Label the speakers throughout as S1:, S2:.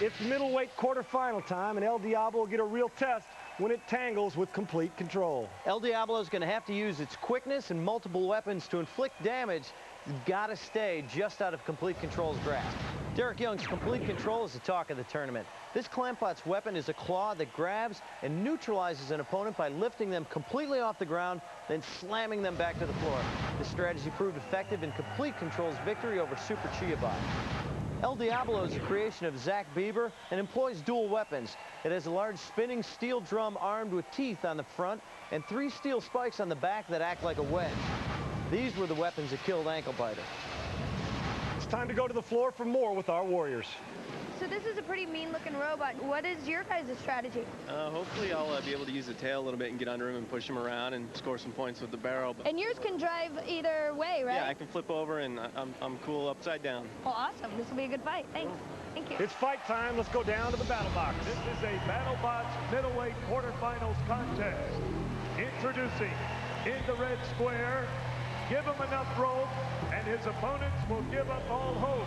S1: It's middleweight quarterfinal time, and El Diablo will get a real test when it tangles with complete control.
S2: El Diablo is going to have to use its quickness and multiple weapons to inflict damage. It's got to stay just out of complete control's grasp. Derek Young's complete control is the talk of the tournament. This Clampbot's weapon is a claw that grabs and neutralizes an opponent by lifting them completely off the ground, then slamming them back to the floor. This strategy proved effective in complete control's victory over Super Chiabot. El Diablo is a creation of Zach Bieber and employs dual weapons. It has a large spinning steel drum armed with teeth on the front and 3 steel spikes on the back that act like a wedge. These were the weapons that killed Anklebiter.
S1: It's time to go to the floor for more with our Warriors.
S3: So this is a pretty mean-looking robot. What is your guys' strategy?
S4: Hopefully I'll be able to use the tail a little bit and get under him and push him around and score some points with the barrel. But
S3: and yours can drive either way, right?
S4: yeah, I can flip over, and I'm cool upside down.
S3: Well, awesome. This will be a good fight. Thanks. Thank you.
S1: It's fight time. Let's go down to the BattleBots.
S5: This is a BattleBots middleweight quarterfinals contest. Introducing, in the red square, give him enough rope, and his opponents will give up all hope.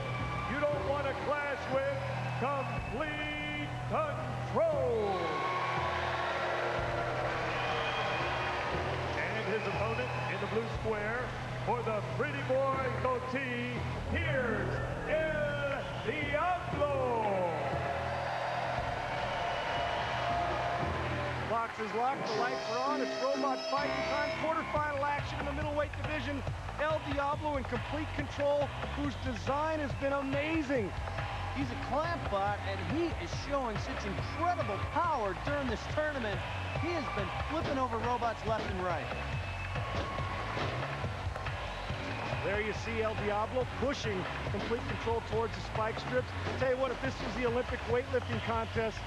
S5: You don't want to clash with complete control. And his opponent in the blue square, for the pretty boy goatee, here's El Diablo.
S1: Box is locked, the lights are on, it's robot fighting time, quarterfinal action in the middleweight division. El Diablo in complete control, whose design has been amazing.
S2: He's a Clampbot, and he is showing such incredible power during this tournament. He has been flipping over robots left and right.
S1: There you see El Diablo pushing complete control towards the spike strips. Tell you what, if this was the Olympic weightlifting contest,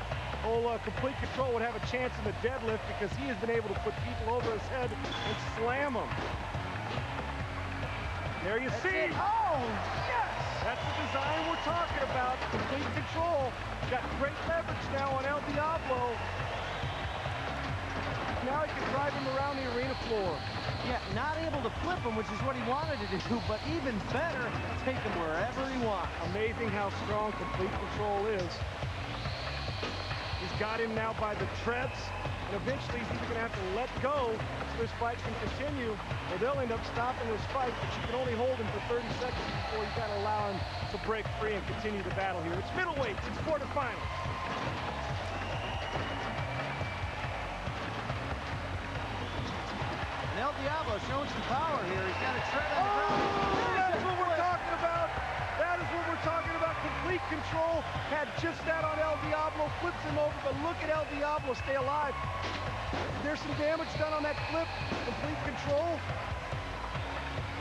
S1: complete control would have a chance in the deadlift because he has been able to put people over his head and slam them. There you see.
S2: Oh, yes!
S1: That's the design we're talking about. Complete control. Got great leverage now on El Diablo. Now he can drive him around the arena floor.
S2: Yeah, not able to flip him, which is what he wanted to do, but even better, take him wherever he wants.
S1: Amazing how strong complete control is. He's got him now by the treads, and eventually he's either going to have to let go so this fight can continue, or they'll end up stopping this fight, but you can only hold him for 30 seconds before you got to allow him to break free and continue the battle here. It's middleweights, it's quarterfinals.
S2: And El Diablo showing some power here. He's got a tread on the ground.
S1: That's what we're talking about. That is what we're talking about. Complete control. Had just that on El Diablo. Flips him over, but look at El Diablo stay alive. There's some damage done on that flip. Complete control.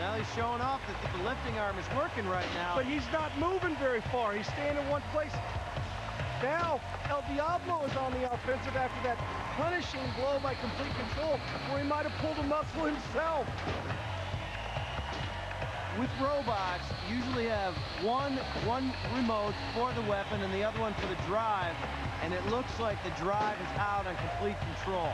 S2: Now he's showing off that the lifting arm is working right now.
S1: But he's not moving very far. He's staying in one place. Now, El Diablo is on the offensive after that punishing blow by complete control, where he might have pulled a muscle himself.
S2: With robots, you usually have one remote for the weapon and the other one for the drive, and it looks like the drive is out on complete control.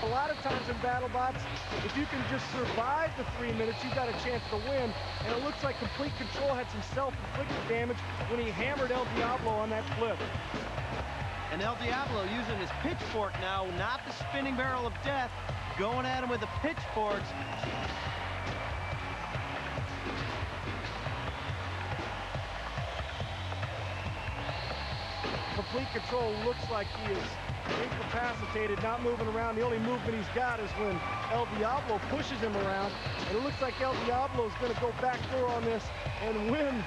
S1: A lot of times in BattleBots, if you can just survive the 3 minutes, you've got a chance to win. And it looks like complete control had some self-inflicted damage when he hammered El Diablo on that flip.
S2: And El Diablo using his pitchfork now, not the spinning barrel of death, going at him with the pitchforks.
S1: Complete control looks like he is incapacitated, not moving around. The only movement he's got is when El Diablo pushes him around. And it looks like El Diablo is going to go backdoor on this and win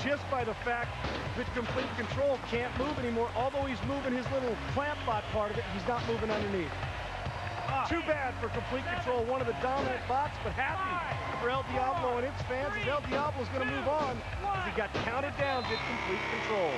S1: just by the fact that complete control can't move anymore. Although he's moving his little Clampbot part of it, he's not moving underneath. Too bad for complete control, one of the dominant bots, but happy for El Diablo and its fans as El Diablo is going to move on as he got counted down to complete control.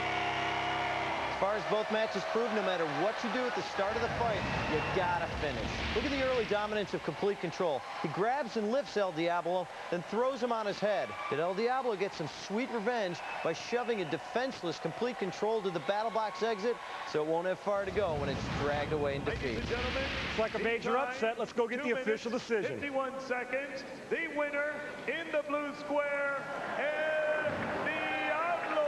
S2: As far as both matches prove, no matter what you do at the start of the fight, you gotta finish. Look at the early dominance of complete control. He grabs and lifts El Diablo, then throws him on his head. Did El Diablo get some sweet revenge by shoving a defenseless complete control to the BattleBots exit, so it won't have far to go when it's dragged away in defeat.
S1: It's like a major upset. Let's go get the official decision.
S5: 51 seconds. The winner in the blue square, El Diablo.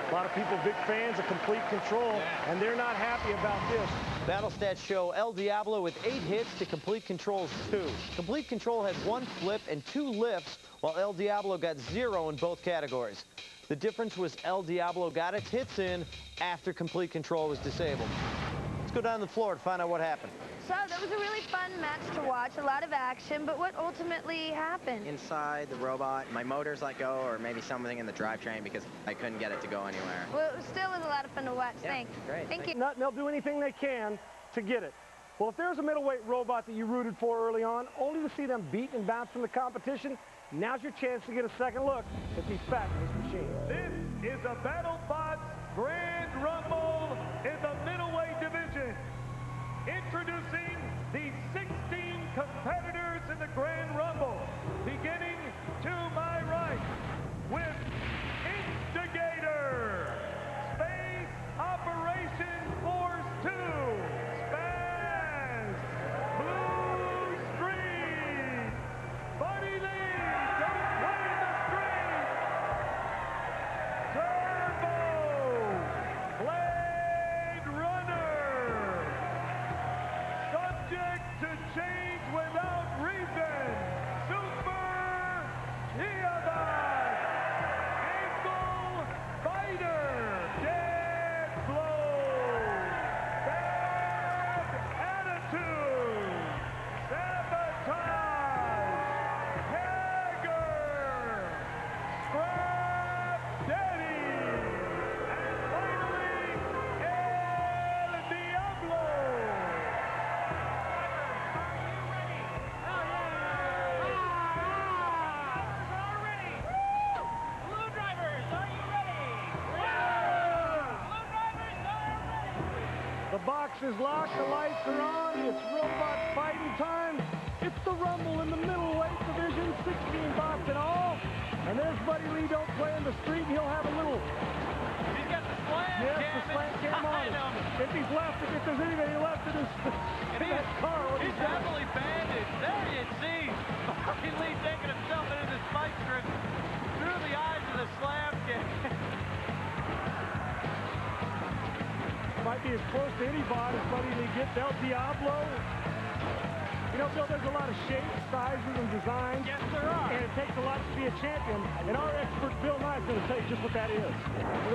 S1: A lot of people big fans of complete control, and they're not happy about this.
S2: Battle stats show El Diablo with 8 hits to Complete Control's 2. Complete Control had 1 flip and 2 lifts, while El Diablo got 0 in both categories. The difference was El Diablo got its hits in after Complete Control was disabled. Let's go down the floor to find out what happened.
S3: So that was a really fun match to watch, a lot of action, but what ultimately happened?
S6: Inside the robot, my motors let go, or maybe something in the drivetrain because I couldn't get it to go anywhere.
S3: Well, it still was a lot of fun to watch.
S6: Yeah,
S3: Thanks.
S6: great.
S3: Thank you.
S1: They'll do anything they can to get it. Well, if there's a middleweight robot that you rooted for early on, only to see them beat and bounce from the competition, now's your chance to get a second look at these fabulous machines.
S5: This is a BattleBots Grand Rumble in the middleweight division. Introducing the 16 competitors in the Grand Rumble. Beginning to my right with Instigator, Space Operations Force 2, Spaz, Blue Street, Buddy Lee, don't play the street, Turbo, Blade Runner, subject to change without reason, Super Diablo, Ankle Fighter, Dead Blow, Bad Attitude, Sabotage, Hager, Scrap Daddy, and finally, El Diablo.
S1: The box is locked, the lights are on, it's robot fighting time. It's the Rumble in the middleweight division, 16 bots in all. And there's Buddy Lee, don't play in the street, he'll have a little...
S7: He's got the slam
S1: Yes,
S7: cam
S1: the slam cam on
S7: inside
S1: him.
S7: him.
S1: If he's left, if there's anything left in his in that car, what
S7: He's heavily bandaged. There you see Buddy Lee taking himself into the spike strip through the eyes of the slam cam.
S1: might be as close to any bot as Buddy Lee gets. El Diablo. You know, Bill, there's a lot of shapes, sizes, and designs.
S7: Yes, there are.
S1: And it takes a lot to be a champion. And our expert, Bill Nye, is going to tell you just what that is.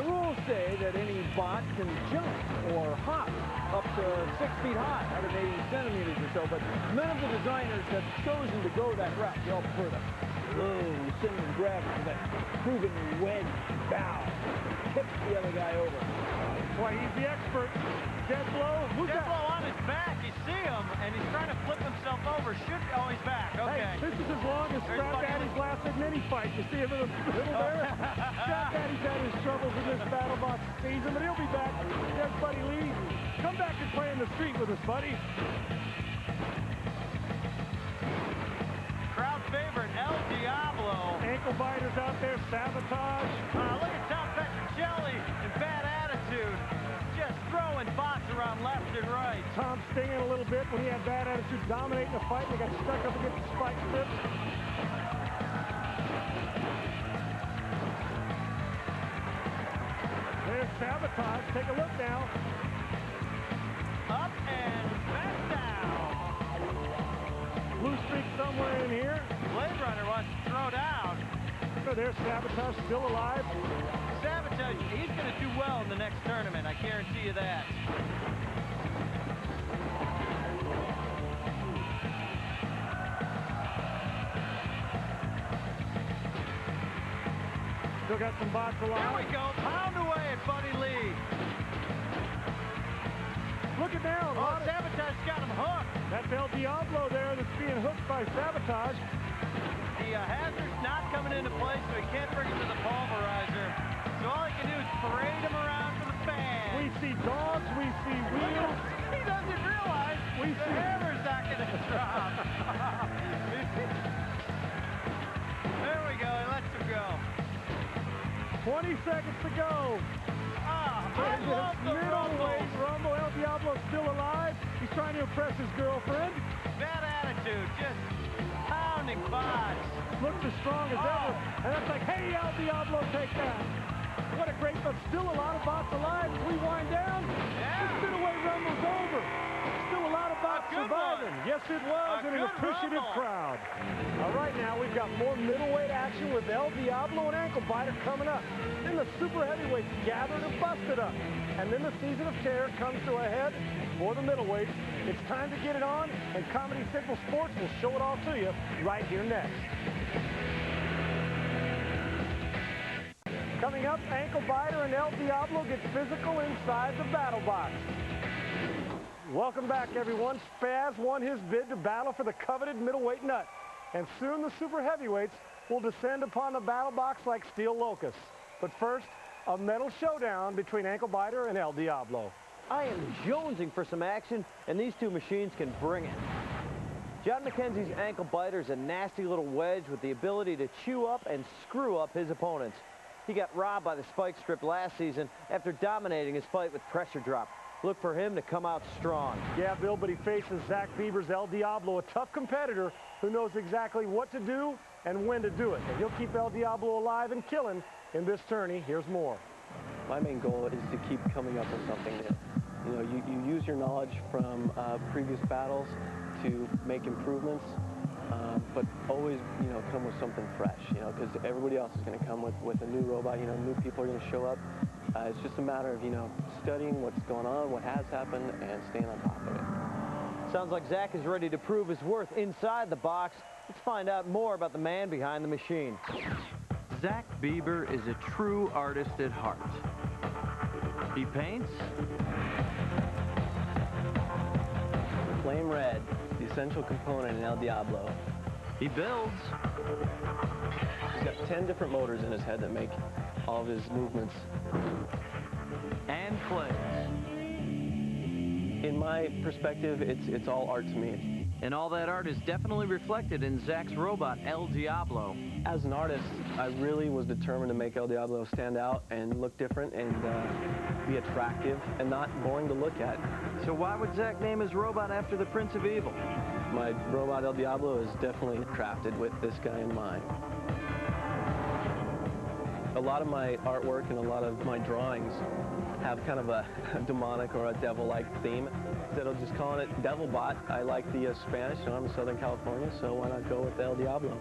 S8: The rules say that any bot can jump or hop up to 6 feet high, 180 centimeters or so, but none of the designers have chosen to go that route. They all prefer the low, cinnamon gravity, that proven wedge bow, tips the other guy over.
S1: Boy, he's the expert. Dead blow. Who's
S7: Dead
S1: that?
S7: blow on his back. You see him, and he's trying to flip himself over. Oh, he's back. Okay.
S1: Hey, this is as long as
S7: There's
S1: Scrap
S7: Buddy
S1: Daddy's
S7: Lee.
S1: lasted mini fight. You see him in the middle there? Scrap Daddy's had his troubles in this BattleBots season, but he'll be back. There's Buddy Lee. Come back and play in the street with us, buddy.
S7: Crowd favorite, El Diablo.
S1: Ankle biters out there, Sabotage.
S7: Look at Tom Petrocelli in bad attitude. Just throwing bots around left and right.
S1: Tom stinging a little bit when he had bad attitude, dominating the fight. They got stuck up against the spike strips. There's Sabotage. Take a look now.
S7: Up and back down.
S1: Blue streak somewhere in here.
S7: Blade Runner wants to throw down.
S1: There's Sabotage still alive.
S7: Sabotage, he's going to do well in the next tournament. I guarantee you that.
S1: Still got some bots alive.
S7: There we go. Pound away at Buddy Lee.
S1: Look at now.
S7: Oh, Sabotage's got him hooked.
S1: That's El Diablo there that's being hooked by Sabotage.
S7: The hazard's not coming into play, so he can't bring him to the pulverizer. So all he can do is parade him around for the fans.
S1: We see dogs. We see wheels.
S7: He doesn't realize the hammer's not going to drop. There we go. He lets him go.
S1: 20 seconds to go.
S7: I love the
S1: middleweight Rumble. El Diablo's still alive. He's trying to impress his girlfriend.
S7: Bad attitude. Just pound pounding bots.
S1: Looks as strong as ever. And that's like, hey, El Diablo, take that. What a great, but still a lot of bots alive. We wind down.
S7: Yeah.
S1: The middleweight rumble's over. Still a lot of bots surviving. Yes, it was, and an appreciative crowd. All right, now we've got more middleweight action with El Diablo and Ankle Biter coming up. Then the super heavyweights gathered and busted up. And then the season of terror comes to a head for the middleweights. It's time to get it on, and Comedy Central Sports will show it all to you right here next. Coming up, Ankle Biter and El Diablo get physical inside the BattleBots. Welcome back, everyone. Spaz won his bid to battle for the coveted middleweight nut. And soon the super heavyweights will descend upon the BattleBots like steel locusts. But first, a metal showdown between Ankle Biter and El Diablo.
S2: I am jonesing for some action, and these two machines can bring it. John McKenzie's Ankle Biter is a nasty little wedge with the ability to chew up and screw up his opponents. He got robbed by the spike strip last season after dominating his fight with pressure drop. Look for him to come out strong. Yeah, Bill, but he faces Zach Bieber's El Diablo, a tough competitor who knows exactly what to do and when to do it. And he'll keep El Diablo alive and killing in this tourney. Here's more.
S4: My main goal is to keep coming up with something new. You know, you use your knowledge from previous battles to make improvements, but always, you know, come with something fresh, you know, because everybody else is going to come with a new robot. You know, new people are going to show up. It's just a matter of, you know, studying what's going on, what has happened, and staying on top of it.
S2: Sounds like Zach is ready to prove his worth inside the box. Let's find out more about the man behind the machine.
S9: Zach Bieber is a true artist at heart. He paints.
S4: Flame red, the essential component in El Diablo.
S9: He builds.
S4: He's got 10 different motors in his head that make all of his movements.
S9: And plays.
S4: In my perspective, it's all art to me.
S9: And all that art is definitely reflected in Zach's robot, El Diablo.
S4: As an artist, I really was determined to make El Diablo stand out and look different and be attractive and not boring to look at.
S9: So why would Zach name his robot after the Prince of Evil?
S4: My robot El Diablo is definitely crafted with this guy in mind. A lot of my artwork and a lot of my drawings have kind of a demonic or a devil-like theme. Instead of just calling it BattleBot, I like the Spanish, and I'm in Southern California, so why not go with El Diablo?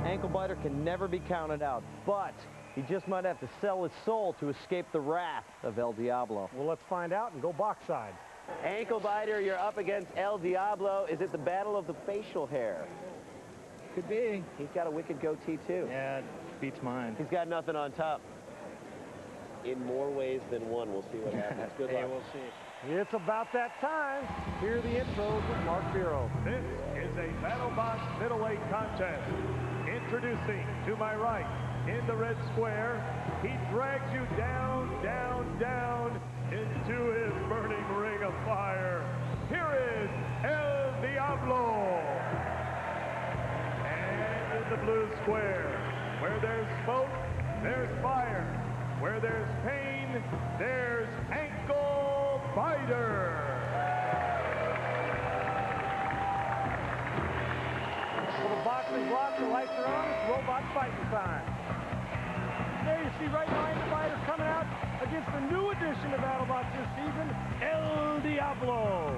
S2: Ankle Biter can never be counted out, but he just might have to sell his soul to escape the wrath of El Diablo.
S1: Well, let's find out and go box side.
S2: Ankle Biter, you're up against El Diablo. Is it the battle of the facial hair?
S10: Could be.
S2: He's got a wicked goatee, too.
S10: Yeah, it beats mine.
S2: He's got nothing on top. In more ways than one. We'll see what happens. Good luck.
S10: We'll see.
S1: It's about that time. Here are the intros with Mark Biro.
S5: This is a BattleBots middleweight contest. Introducing to my right, in the red square, he drags you down, down, down into his burning ring of fire. Here is El Diablo. And in the blue square, where there's smoke, there's fire. Where there's pain, there's Ankle Biter.
S1: Well, the boxing block, the lights are on, it's robot fighting time. There you see right now Ankle Biter coming out against the new edition of BattleBots this season, El Diablo.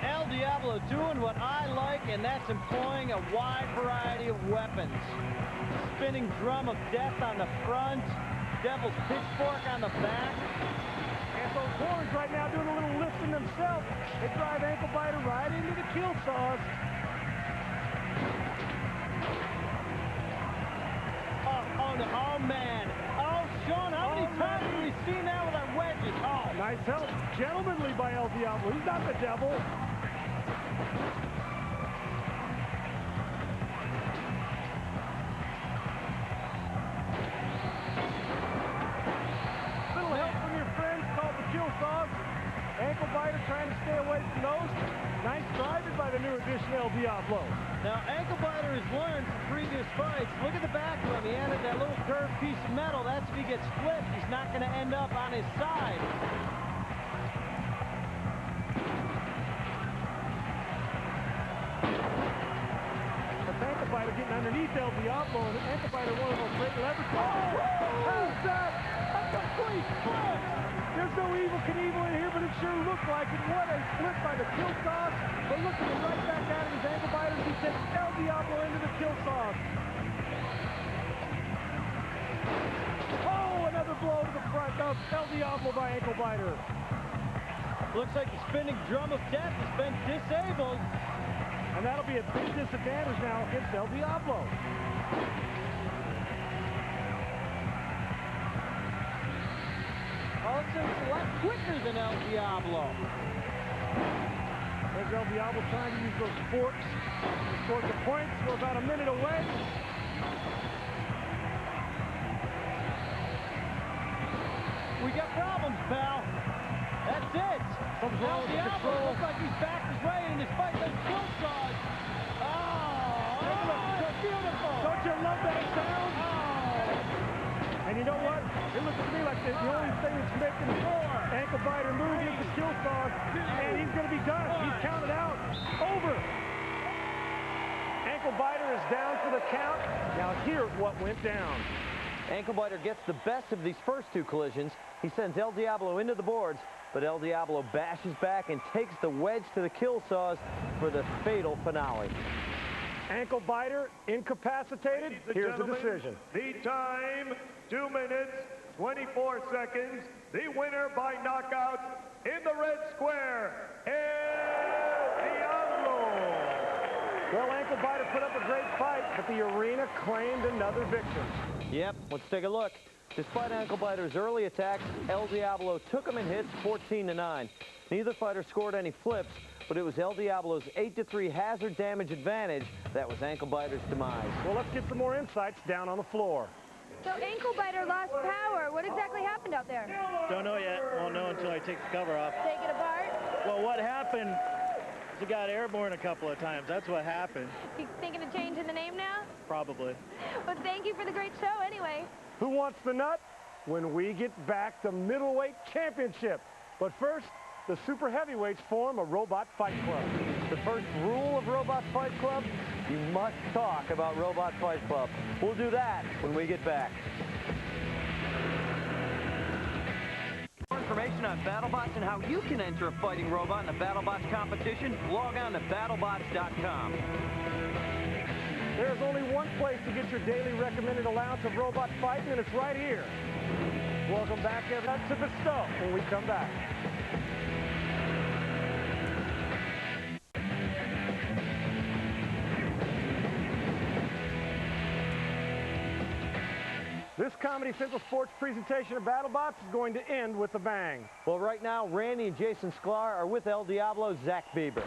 S7: El Diablo doing what I like, and that's employing a wide variety of weapons. Spinning drum of death on the front, devil's pitchfork on the back.
S1: And those horns right now doing a little lifting themselves. They drive Ankle Biter right into the kill saws.
S7: Oh, man. Oh, Sean, how many times have we seen that with our wedges? Oh.
S1: Nice help. Gentlemanly by El Diablo. He's not the devil. Little help from your friends called the kill saws. Ankle Biter trying to stay away from those. Nice driving by the new edition El Diablo.
S7: Now, Ankle Biter has learned from previous fights. Look at the back of him. He added that little curved piece of metal. That's if he gets flipped. He's not going to end up on his side.
S1: getting underneath El Diablo, and Ankle Biter, one of those great leverage. How's that? A complete flip! There's no evil Knievel in here, but it sure looked like it. What a flip by the kill sauce. But looking right back at him, his Ankle Biters, he takes El Diablo into the kill sauce. Oh, another blow to the front of El Diablo by Ankle Biter.
S7: Looks like the spinning drum of death has been disabled.
S1: And that'll be a big disadvantage now against El Diablo.
S7: Also, it's a lot quicker than El Diablo.
S1: There's El Diablo trying to use those forks to score the points. We're about a minute away.
S7: We got problems, pal. That's it.
S1: Something's wrong with the
S7: Diablo
S1: control.
S7: looks like he's back his way, and despite those kill saws. Oh, beautiful.
S1: Don't you love that sound?
S7: Oh.
S1: And you know what? It looks to me like the only thing that's making Ankle Biter move is the kill sauce, and he's going to be done. He's counted out. Over. Ankle Biter is down for the count. Now here's what went down.
S2: Ankle Biter gets the best of these first two collisions. He sends El Diablo into the boards, but El Diablo bashes back and takes the wedge to the kill saws for the fatal finale.
S1: Ankle Biter incapacitated. Here's the decision.
S5: The time, 2 minutes, 24 seconds. The winner by knockout in the red square, El Diablo.
S1: Well, Ankle Biter put up a great fight, but the arena claimed another victim.
S2: Yep, let's take a look. Despite Ankle Biter's early attacks, El Diablo took him in hits 14-9. Neither fighter scored any flips, but it was El Diablo's 8-3 hazard damage advantage that was Ankle Biter's demise.
S1: Well, let's get some more insights down on the floor.
S3: So Ankle Biter lost power. What exactly happened out there?
S10: Don't know yet. Won't know until I take the cover off.
S3: Take it apart?
S10: Well, what happened is it got airborne a couple of times. That's what happened.
S3: You thinking of changing the name now?
S10: Probably.
S3: Well, thank you for the great show anyway.
S1: Who wants the nut? When we get back to middleweight championship. But first, the super heavyweights form a Robot Fight Club.
S2: The first rule of Robot Fight Club, you must talk about Robot Fight Club. We'll do that when we get back. For more information on BattleBots and how you can enter a fighting robot in a BattleBots competition, log on to BattleBots.com.
S1: There's only one place to get your daily recommended allowance of robot fighting, and it's right here. Welcome back, everyone, to Bestow when we come back. This Comedy Central Sports presentation of BattleBots is going to end with a bang.
S2: Well, right now, Randy and Jason Sklar are with El Diablo, Zach Bieber.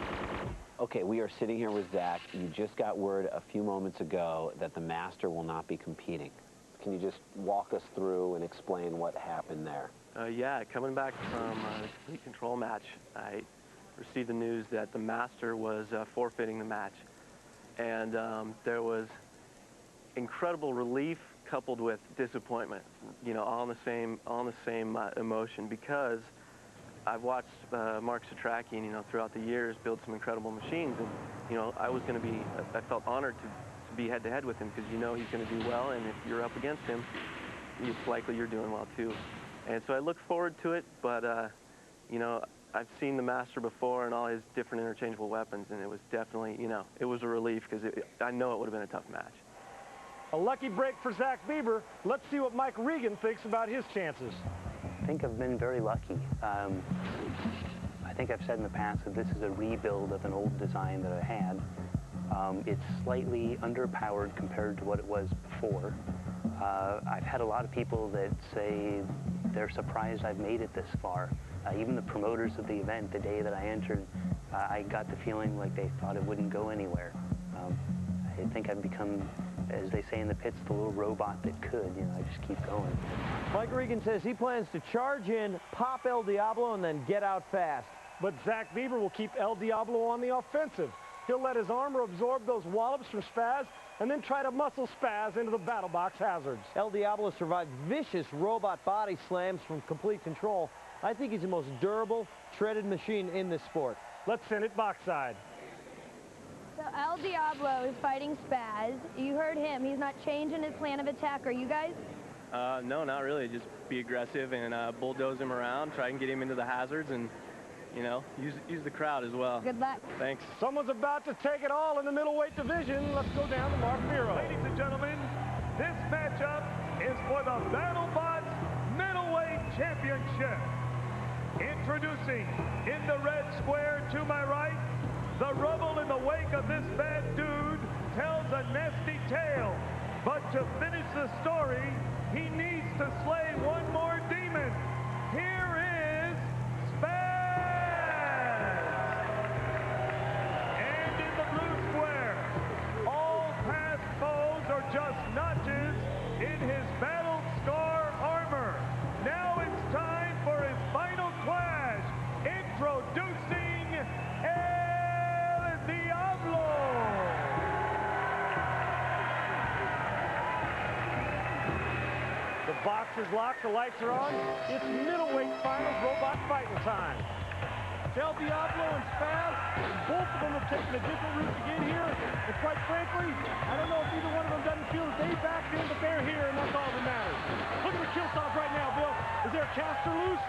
S11: Okay, we are sitting here with Zach. You just got word a few moments ago that the Master will not be competing. Can you just walk us through and explain what happened there?
S4: Yeah, coming back from the complete control match, I received the news that the Master was forfeiting the match. And there was incredible relief coupled with disappointment, you know, all in the same emotion, because I've watched Mark Satrakian, you know, throughout the years build some incredible machines, and you know, I felt honored to be head-to-head with him, because you know he's going to do well, and if you're up against him, it's likely you're doing well too. And so I look forward to it, but you know, I've seen the Master before and all his different interchangeable weapons, and it was definitely, you know, it was a relief, because I know it would have been a tough match.
S1: A lucky break for Zach Bieber. Let's see what Mike Regan thinks about his chances.
S12: I think I've been very lucky. I think I've said in the past that this is a rebuild of an old design that I had. It's slightly underpowered compared to what it was before. I've had a lot of people that say they're surprised I've made it this far. Even the promoters of the event, the day that I entered, I got the feeling like they thought it wouldn't go anywhere. I think I've become, as they say in the pits, the little robot that could. You know, I just keep going.
S2: Mike Regan says he plans to charge in, pop El Diablo, and then get out fast.
S1: But Zach Bieber will keep El Diablo on the offensive. He'll let his armor absorb those wallops from Spaz and then try to muscle Spaz into the battle box hazards.
S2: El Diablo survived vicious robot body slams from complete control. I think he's the most durable, treaded machine in this sport.
S1: Let's send it box side.
S3: So So El Diablo is fighting Spaz. You heard him. He's not changing his plan of attack. Are you guys?
S4: No, not really. Just be aggressive and bulldoze him around, try and get him into the hazards, and, you know, use the crowd as well.
S3: Good luck.
S4: Thanks.
S1: Someone's about to take it all in the middleweight division. Let's go down to Mark Miro.
S5: Ladies and gentlemen, this matchup is for the BattleBots Middleweight Championship. Introducing in the red square to my right, the rubble in the wake of this bad dude tells a nasty tale. But to finish the story, he needs to slay one more demon. Here is Spaz. And in the blue square, all past foes are just notches in his battle scar armor. Now it's time for his final clash. Introducing El Diablo.
S1: The box is locked, the lights are on. It's middleweight finals, robot fighting time. El Diablo and Spaz, both of them have taken a different route to get here. And quite frankly, I don't know if either one of them doesn't feel that they backed in, but they're here, and that's all that matters. Look at the kill saws right now, Bill. Is there a caster loose?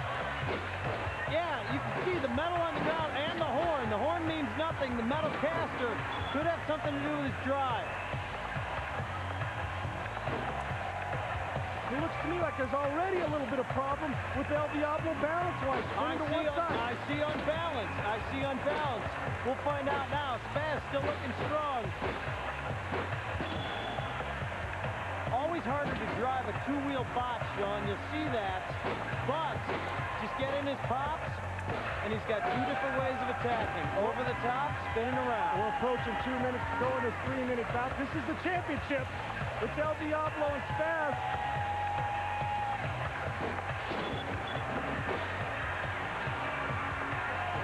S7: Yeah, you can see the metal on the ground and the horn. The horn means nothing. The metal caster could have something to do with his drive.
S1: It looks to me like there's already a little bit of problem with El Diablo balance-wise.
S7: I see unbalance. I see unbalance. We'll find out now. Spaz still looking strong. Always harder to drive a two-wheel bot, Sean. You'll see that. But just get in his pops, and he's got two different ways of attacking. Over the top, spinning around.
S1: We're approaching 2 minutes to go in this 3-minute bout. This is the championship. It's El Diablo and Spaz.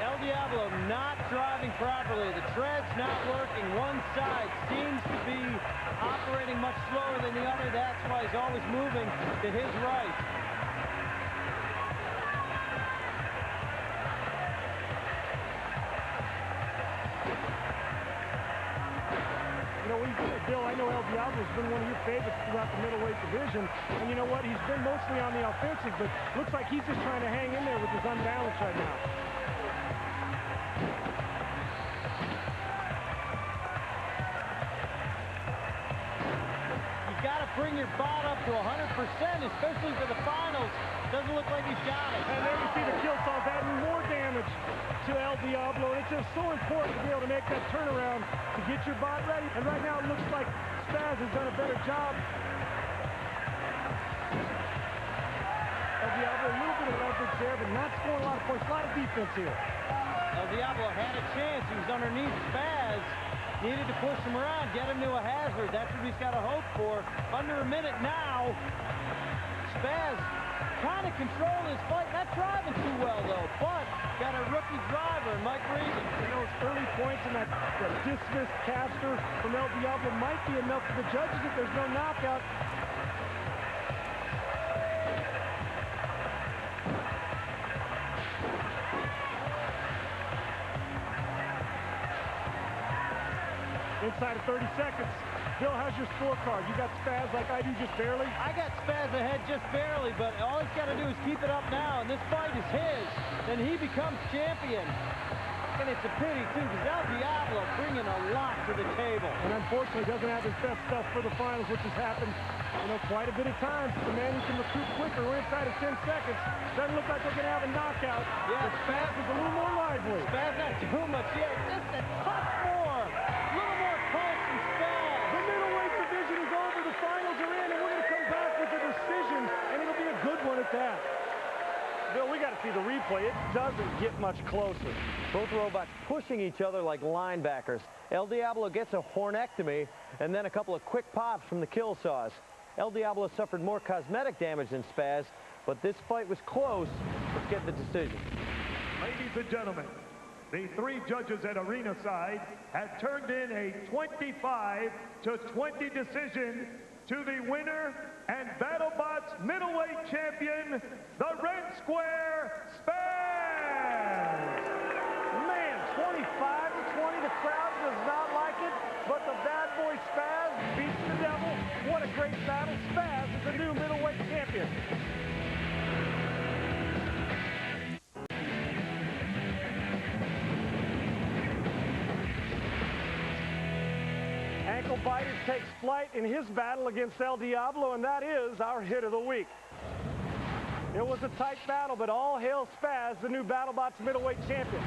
S7: El Diablo not driving properly. The tread's not working. One side seems to be operating much slower than the other. That's why he's always moving to his right.
S1: You know, Bill, I know El Diablo's been one of your favorites throughout the middleweight division. And you know what? He's been mostly on the offensive, but looks like he's just trying to hang in there with his unbalance right now.
S7: You've got to bring your bot up to 100%, especially for the finals. Doesn't look like he's got it.
S1: And there you see the kill saws adding more damage to El Diablo. And it's just so important to be able to make that turnaround to get your bot ready. And right now it looks like Spaz has done a better job. El Diablo, a little bit of leverage there, but not scoring a lot of points. A lot of defense here.
S7: El Diablo had a chance. He was underneath Spaz. Needed to push him around, get him to a hazard. That's what he's got to hope for. Under a minute now. Spaz trying to control his fight. Not driving too well, though, but got a rookie driver, Mike Regan.
S1: You know, his early points in that dismissed caster from El Diablo might be enough for the judges if there's no knockout. Inside of 30 seconds. Bill, how's your scorecard? You got Spaz like I do, just barely?
S7: I got Spaz ahead just barely, but all he's got to do is keep it up now, and this fight is his. Then he becomes champion. And it's a pity, too, because El Diablo bringing a lot to the table.
S1: And unfortunately doesn't have his best stuff for the finals, which has happened, you know, quite a bit of times. The man who can recruit quicker, we're inside of 10 seconds. Doesn't look like they're going to have a knockout.
S7: Yeah,
S1: but Spaz is a little more lively.
S7: Spaz not too much yet. Just a touch more. A little more pulse from Spaz.
S1: The middleweight division is over. The finals are in, and we're going to come back with a decision, and it'll be a good one at that. Bill, we got to see the replay. It doesn't get much closer.
S2: Both robots pushing each other like linebackers. El Diablo gets a hornectomy and then a couple of quick pops from the kill saws. El Diablo suffered more cosmetic damage than Spaz, but this fight was close. Let's get the decision.
S5: Ladies and gentlemen, the three judges at arena side have turned in a 25-20 decision to the winner and BattleBots middleweight champion, the Red Square, Spaz!
S1: Man, 25-20. Tony, the crowd does not like it, but the bad boy Spaz beats the devil. What a great battle. Spaz is the new middleweight champion. Ankle Biters takes flight in his battle against El Diablo, and that is our hit of the week. It was a tight battle, but all hail Spaz, the new BattleBots middleweight champion.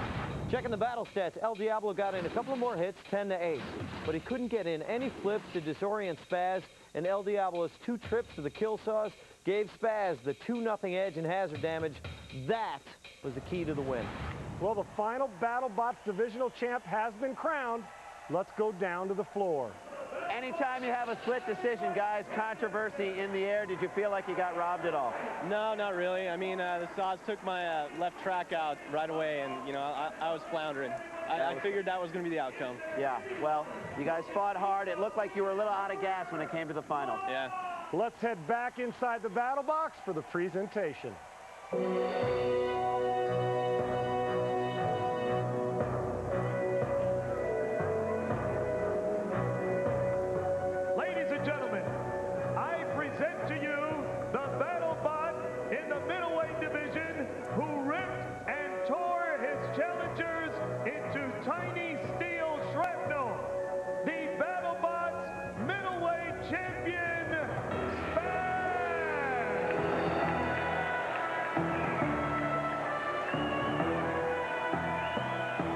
S2: Checking the battle stats, El Diablo got in a couple of more hits, 10-8, but he couldn't get in any flips to disorient Spaz, and El Diablo's 2 trips to the kill saws gave Spaz the 2-0 edge in hazard damage. That was the key to the win.
S1: Well, the final BattleBots divisional champ has been crowned. Let's go down to the floor.
S11: Anytime you have a split decision, guys, controversy in the air, did you feel like you got robbed at all?
S4: No, not really. I mean, the saws took my left track out right away, and, you know, I was floundering. I figured that was going to be the outcome.
S11: Yeah, well, you guys fought hard. It looked like you were a little out of gas when it came to the final.
S4: Yeah.
S1: Let's head back inside the battle box for the presentation.
S5: Ladies and gentlemen, I present to you the BattleBot in the middleweight division who ripped and tore his challengers into tiny steel shrapnel. The BattleBots middleweight champion, Spaz!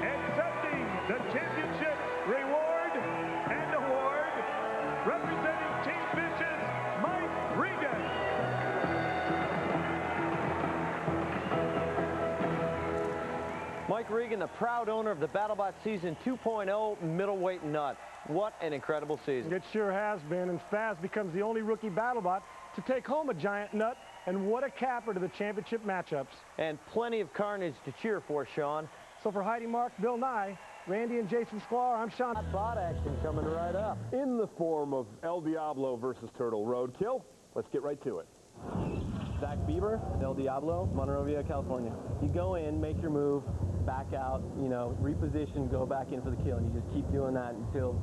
S5: Accepting the championship reward and award, representing Team Bitches, Mike Regan.
S2: Mike Regan, the proud owner of the BattleBots Season 2.0 middleweight nut. What an incredible season.
S1: It sure has been, and Spaz becomes the only rookie BattleBot to take home a giant nut, and what a capper to the championship matchups.
S2: And plenty of carnage to cheer for, Sean.
S1: So for Heidi Marks, Bill Nye, Randy and Jason Sklar, I'm Sean.
S2: Bot action coming right up.
S8: In the form of El Diablo versus Turtle Roadkill, let's get right to it.
S4: Zach Bieber, El Diablo, Monrovia, California. You go in, make your move, back out, you know, reposition, go back in for the kill, and you just keep doing that until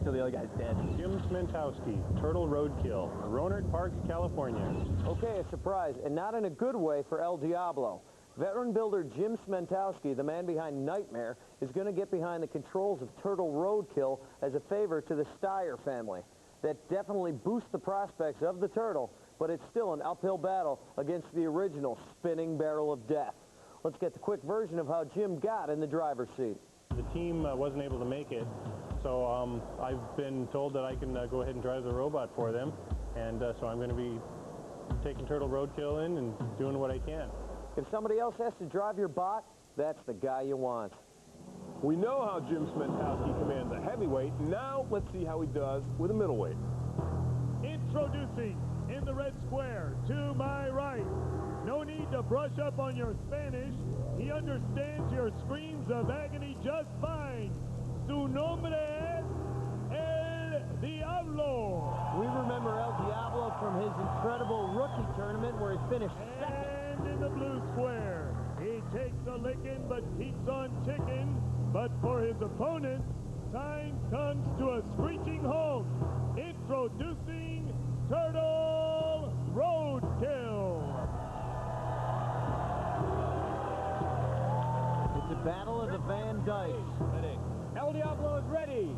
S4: the other guy's dead.
S13: Jim Smentowski, Turtle Roadkill, Roanoke Park, California.
S2: Okay, a surprise, and not in a good way for El Diablo. Veteran builder Jim Smentowski, the man behind Nightmare, is going to get behind the controls of Turtle Roadkill as a favor to the Steyer family. That definitely boosts the prospects of the Turtle, but it's still an uphill battle against the original spinning barrel of death. Let's get the quick version of how Jim got in the driver's seat.
S13: The team wasn't able to make it, so I've been told that I can go ahead and drive the robot for them, and so I'm going to be taking Turtle Roadkill in and doing what I can.
S2: If somebody else has to drive your bot, that's the guy you want.
S8: We know how Jim Smentowski commands a heavyweight. Now let's see how he does with a middleweight.
S5: Introducing in the red square, to my right. No need to brush up on your Spanish. He understands your screams of agony just fine. Su nombre es El Diablo.
S7: We remember El Diablo from his incredible rookie tournament where he finished second.
S5: And in the blue square, he takes a licking but keeps on ticking. But for his opponent, time comes to a screeching halt. Introducing Turtle Roadkill.
S7: It's a battle of the Van Dykes.
S8: El Diablo is ready.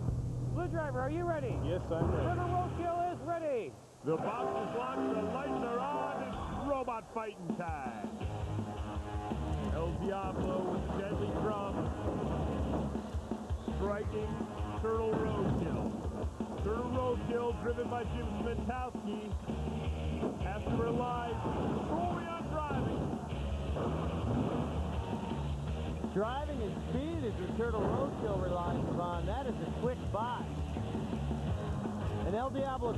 S7: Blue Driver, are you ready?
S13: Yes, I'm ready.
S7: Turtle Roadkill is ready.
S5: The box is locked, the lights are on, it's robot fighting time. El Diablo with deadly drums, striking Turtle Roadkill. Turtle Roadkill, driven by Jim Smentowski, has to rely solely on driving.
S7: Driving and speed is what Turtle Roadkill relies upon. That is a quick bot. And El Diablo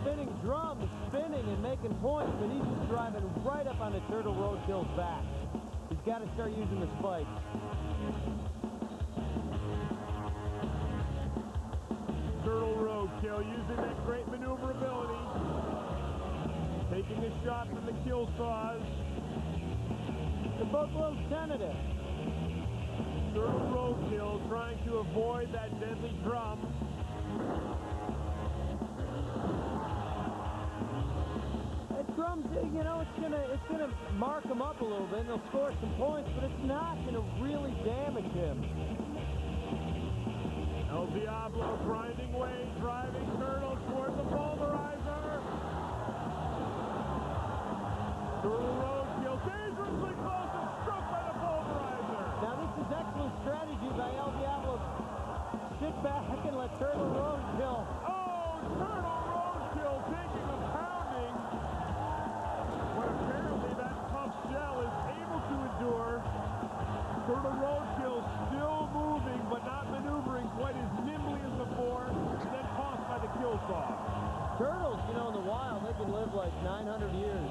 S7: spinning drums, spinning and making points, but he's just driving right up onto Turtle Roadkill's back. He's got to start using the spikes.
S5: Turtle Roadkill using that great maneuverability. Taking a shot from the kill saws.
S7: They're both a little tentative.
S5: Turtle Roadkill trying to avoid that deadly drum.
S7: That drum's, you know, it's gonna mark him up a little bit, and he'll score some points, but it's not gonna really damage him.
S5: El Diablo grinding way, driving Turtle toward the pulverizer. Turtle Roadkill dangerously close and struck by the pulverizer.
S7: Now this is excellent strategy by El Diablo. Sit back and let Turtle Roadkill.
S5: Oh, Turtle Roadkill taking a pounding. But apparently that tough shell is able to endure. Turtle Roadkill still moving, but not maneuvering quite as nimbly as before, and then tossed by the kill saw.
S7: Turtles, you know, in the wild, they can live like 900 years.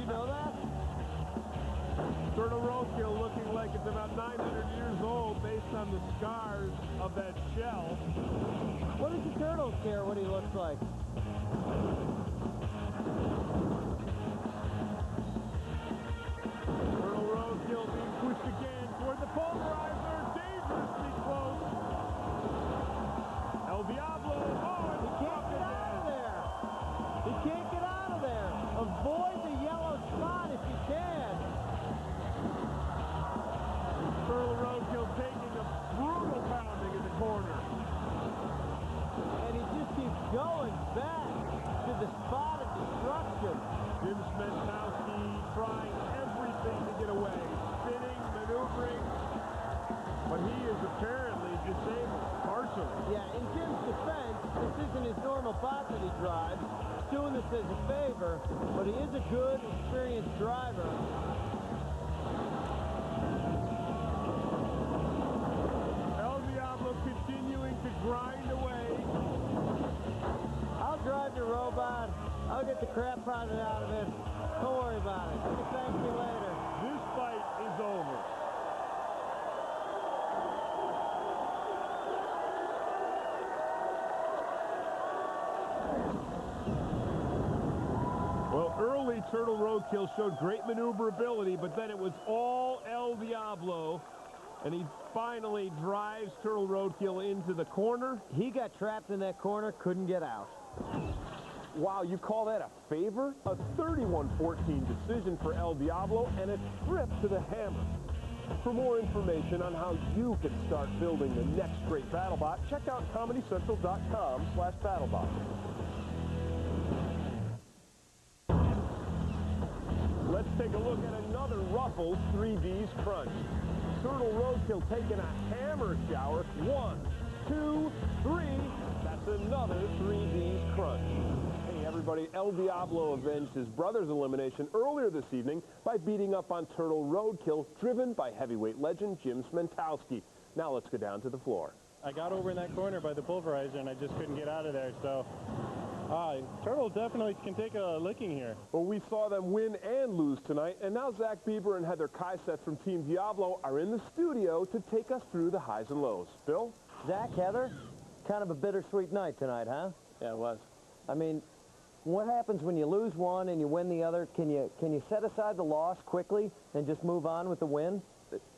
S7: You know that?
S5: Turtle Roadkill looking like it's about 900 years old based on the scars of that shell.
S7: What does the turtle care what he looks like?
S5: Turtle Roadkill being pushed again toward the pulverizer, dangerously close. El Diablo, oh,
S7: he can't get out of there. He can't get out of there. Avoid the yellow spot if you can.
S5: Turtle Roadkill taking a brutal pounding in the corner.
S7: And he just keeps going back to the spot of destruction.
S5: Jim Smentowski trying everything to get away. Spinning, maneuvering. But he is apparently disabled, partially.
S7: Yeah, in Jim's defense, this isn't his normal bot that he drives. He's doing this as a favor, but he is a good, experienced driver.
S5: El Diablo continuing to grind away.
S7: I'll drive the robot. I'll get the crap potted out of it. Don't worry about it. You can thank me later.
S5: This fight is over. Well, early Turtle Roadkill showed great maneuverability, but then it was all El Diablo, and he finally drives Turtle Roadkill into the corner.
S7: He got trapped in that corner, couldn't get out.
S5: Wow, you call that a favor? A 31-14 decision for El Diablo and a trip to the hammer. For more information on how you can start building the next great BattleBot, check out ComedyCentral.com/BattleBot. Let's take a look at another Ruffles 3D's crunch. Turtle Roadkill taking a hammer shower. 1, 2, 3. That's another 3D's crunch. Hey everybody, El Diablo avenged his brother's elimination earlier this evening by beating up on Turtle Roadkill, driven by heavyweight legend Jim Smentowski. Now let's go down to the floor.
S13: I got over in that corner by the pulverizer and I just couldn't get out of there, so Turtle definitely can take a licking here.
S5: Well, we saw them win and lose tonight, and now Zach Bieber and Heather Kaiset from Team Diablo are in the studio to take us through the highs and lows. Bill?
S7: Zach, Heather, kind of a bittersweet night tonight, huh?
S4: Yeah, it was.
S7: I mean, what happens when you lose one and you win the other? Can you set aside the loss quickly and just move on with the win?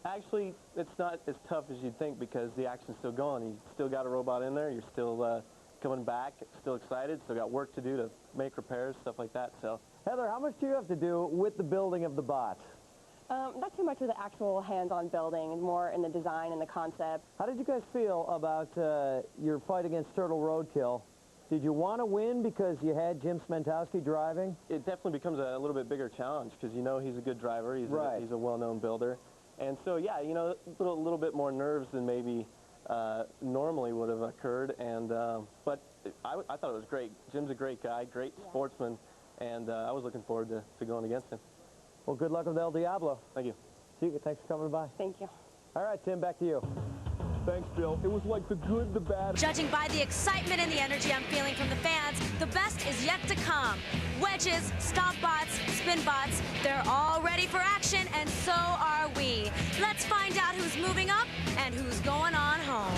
S4: Actually, it's not as tough as you'd think because the action's still going. You still got a robot in there. You're still coming back, still excited, still got work to do to make repairs, stuff like that. So,
S7: Heather, how much do you have to do with the building of the bots?
S14: Not too much with the actual hands-on building, more in the design and the concept.
S7: How did you guys feel about your fight against Turtle Roadkill? Did you want to win because you had Jim Smentowski driving?
S4: It definitely becomes a little bit bigger challenge because you know he's a good driver, he's a well-known builder. And so, yeah, you know, a little bit more nerves than maybe normally would have occurred, and but I thought it was great. Jim's a great guy, great sportsman, and I was looking forward to going against him.
S7: Well, good luck with El Diablo.
S4: Thank you.
S7: See you. Thanks for coming by.
S14: Thank you.
S7: All right, Tim, back to you.
S5: Thanks, Bill. It was like the good, the bad.
S15: Judging by the excitement and the energy I'm feeling from the fans, the best is yet to come. Wedges, stop bots, spin bots, they're all ready for action, and so are we. Let's find out who's moving up and who's going on home.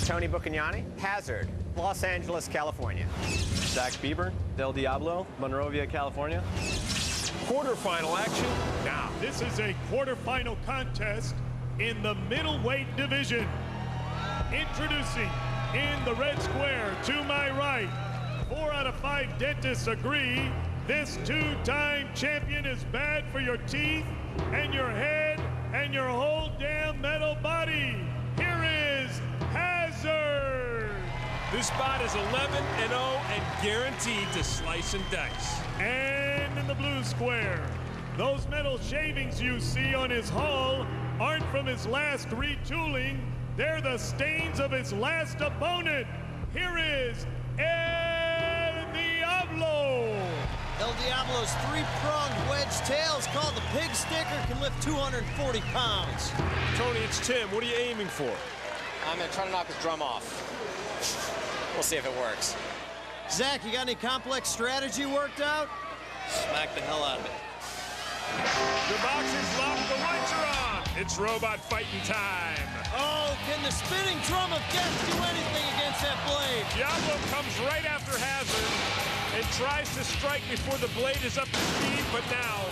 S16: Tony Buccagnani, Hazard, Los Angeles, California.
S17: Zach Bieber, Del Diablo, Monrovia, California.
S5: Quarterfinal action. Now, this is a quarterfinal contest in the middleweight division. Introducing in the red square to my right, 4 out of 5 dentists agree this two-time champion is bad for your teeth and your head and your whole damn metal body. Here is Hazard.
S18: This spot is 11-0 and guaranteed to slice and dice.
S5: And in the blue square, those metal shavings you see on his hull aren't from his last retooling. They're the stains of his last opponent. Here is El Diablo.
S2: El Diablo's three-pronged wedge tail is called the pig sticker, can lift 240 pounds.
S18: Tony, it's Tim. What are you aiming for?
S16: I'm going to try to knock his drum off. We'll see if it works.
S2: Zach, you got any complex strategy worked out?
S18: Smack the hell out of it. The box is locked, the lights are on. It's robot fighting time.
S2: Oh, can the spinning drum of death do anything against that blade?
S18: Diablo comes right after Hazard and tries to strike before the blade is up to speed, but now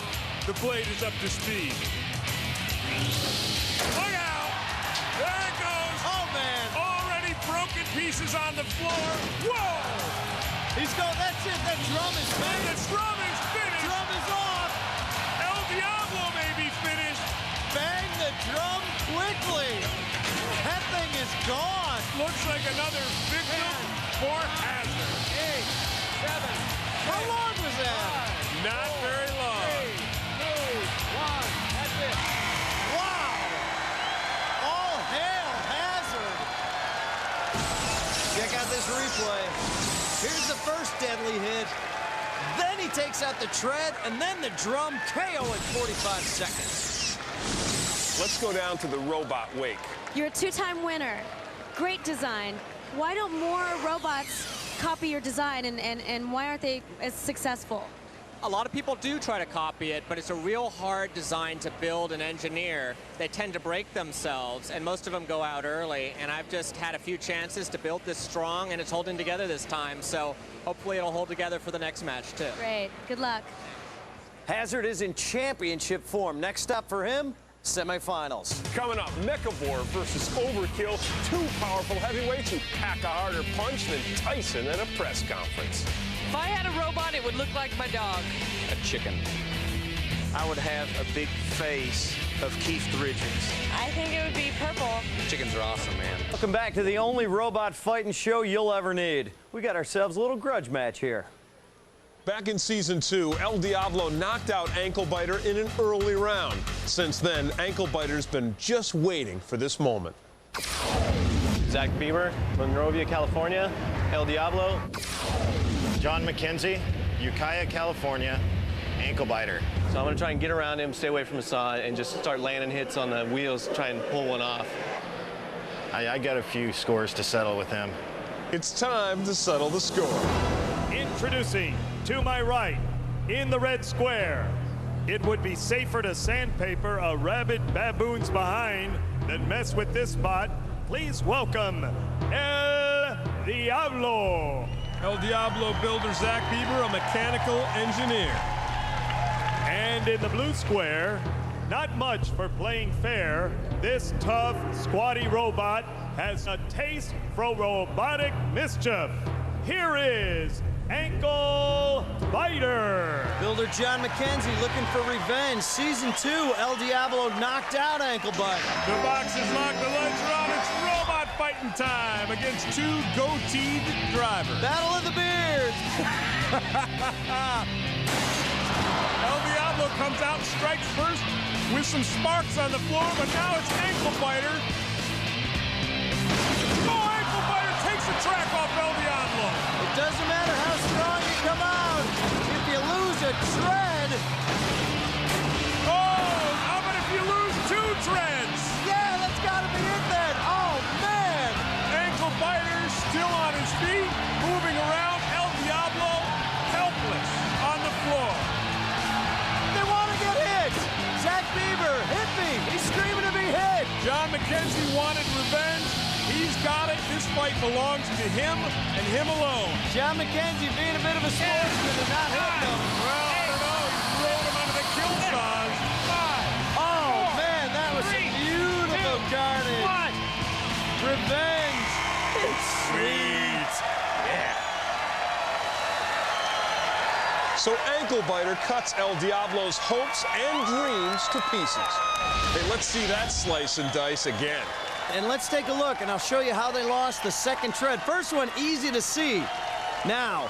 S18: the blade is up to speed. Look out! There it goes!
S2: Oh, man!
S18: Already broken pieces on the floor. Whoa!
S2: He's going, that's it, that drum is finished.
S18: And the drum is finished!
S2: Drum is off!
S18: El Diablo may be finished.
S2: Bang the drum quickly! That thing is gone!
S18: Looks like another victim for Hazard.
S8: 8, 7,
S2: How long was that?
S18: Not very long.
S8: 3, 2, 1, that's it.
S2: Wow! All hail Hazard! Check out this replay. Here's the first deadly hit. Then he takes out the tread, and then the drum KO in 45 seconds.
S18: Let's go down to the robot wake.
S15: You're a two-time winner. Great design. Why don't more robots copy your design, and why aren't they as successful?
S16: A lot of people do try to copy it, but it's a real hard design to build and engineer. They tend to break themselves, and most of them go out early. And I've just had a few chances to build this strong, and it's holding together this time. So hopefully it'll hold together for the next match, too.
S15: Great. Good luck.
S2: Hazard is in championship form. Next up for him, semifinals.
S18: Coming up, Mechavore versus Overkill. Two powerful heavyweights who pack a harder punch than Tyson at a press conference.
S19: If I had a robot, it would look like my dog.
S17: A chicken. I would have a big face of Keith Richards.
S19: I think it would be purple.
S17: Chickens are awesome, man.
S2: Welcome back to the only robot fighting show you'll ever need. We got ourselves a little grudge match here.
S18: Back in Season 2, El Diablo knocked out Ankle Biter in an early round. Since then, Ankle Biter's been just waiting for this moment.
S17: Zach Bieber, Monrovia, California. El Diablo.
S10: John McKenzie, Ukiah, California, Ankle Biter.
S17: So I'm going to try and get around him, stay away from his saw, and just start landing hits on the wheels, try and pull one off.
S10: I got a few scores to settle with him.
S18: It's time to settle the score.
S5: Introducing to my right, in the red square, it would be safer to sandpaper a rabid baboon's behind than mess with this bot. Please welcome El Diablo.
S18: El Diablo builder Zach Bieber, a mechanical engineer.
S5: And in the blue square, not much for playing fair, this tough, squatty robot has a taste for robotic mischief. Here is Ankle Biter.
S2: Builder John McKenzie looking for revenge. Season 2, El Diablo knocked out Ankle Biter.
S18: The box is locked, the lights are on. It's robot fighting time against two goateed drivers.
S2: Battle of the Beards.
S18: El Diablo comes out, strikes first with some sparks on the floor, but now it's Ankle Biter. Oh, Ankle Biter takes the track off El Diablo.
S2: It doesn't matter how strong you come out. If you lose a tread.
S18: Oh, how about if you lose two treads?
S2: Yeah, that's got to be it then. Oh, man.
S18: Ankle Biter still on his feet, moving around. El Diablo helpless on the floor.
S2: They want to get hit. Zach Bieber, hit me. He's screaming to be hit.
S18: John McKenzie wanted revenge. He's got it. This fight belongs to him and him alone.
S2: John McKenzie being a bit of a sportsman and not hitting him.
S18: Well, I don't know. He's throwing him under the kill saws.
S2: Oh, man, that was a beautiful
S18: So Ankle Biter cuts El Diablo's hopes and dreams to pieces. Hey, let's see that slice and dice again.
S2: And let's take a look, and I'll show you how they lost the second tread. First one, easy to see. Now,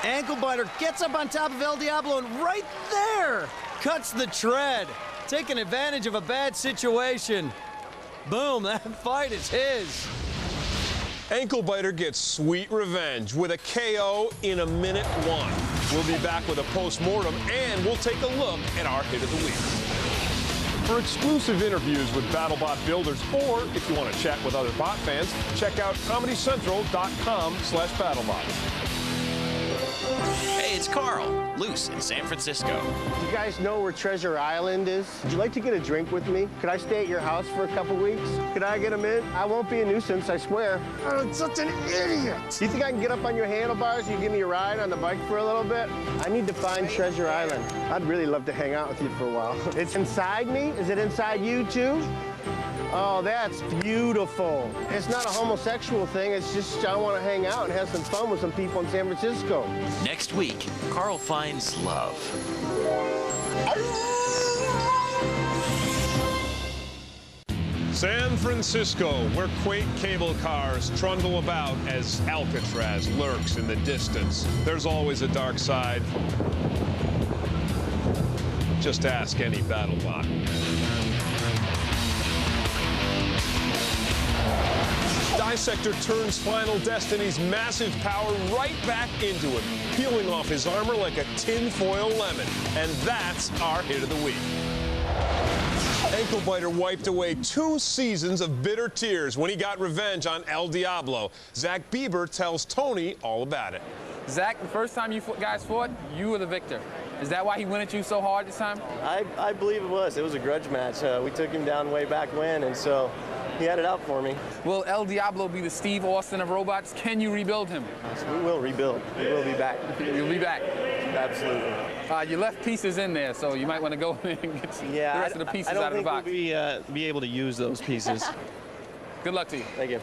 S2: Ankle Biter gets up on top of El Diablo, and right there, cuts the tread, taking advantage of a bad situation. Boom, that fight is his.
S18: Ankle Biter gets sweet revenge with a KO in a minute 1. We'll be back with a post-mortem, and we'll take a look at our hit of the week. For exclusive interviews with BattleBot builders, or if you want to chat with other bot fans, check out ComedyCentral.com/BattleBots.
S20: Hey, it's Carl, loose in San Francisco.
S21: You guys know where Treasure Island is? Would you like to get a drink with me? Could I stay at your house for a couple weeks? Could I get them in? I won't be a nuisance, I swear. I'm such an idiot. Do you think I can get up on your handlebars and you give me a ride on the bike for a little bit? I need to find Treasure Island. I'd really love to hang out with you for a while. It's inside me? Is it inside you too? Oh, that's beautiful. It's not a homosexual thing. It's just I want to hang out and have some fun with some people in San Francisco.
S20: Next week, Carl finds love.
S18: San Francisco, where quaint cable cars trundle about as Alcatraz lurks in the distance. There's always a dark side. Just ask any BattleBot. Dissector turns Final Destiny's massive power right back into him, peeling off his armor like a tinfoil lemon. And that's our hit of the week. Ankle Biter wiped away 2 seasons of bitter tears when he got revenge on El Diablo. Zach Bieber tells Tony all about it.
S22: Zach, the first time you guys fought, you were the victor. Is that why he went at you so hard this time?
S21: I believe it was. It was a grudge match. We took him down way back when, and so he had it out for me.
S22: Will El Diablo be the Steve Austin of robots? Can you rebuild him?
S21: Yes, we will rebuild. We will be back.
S22: You'll be back?
S21: Absolutely.
S22: You left pieces in there, so you might want to go and get the rest of the pieces out of the box.
S21: I don't think we'll be able to use those pieces.
S22: Good luck to you.
S21: Thank you.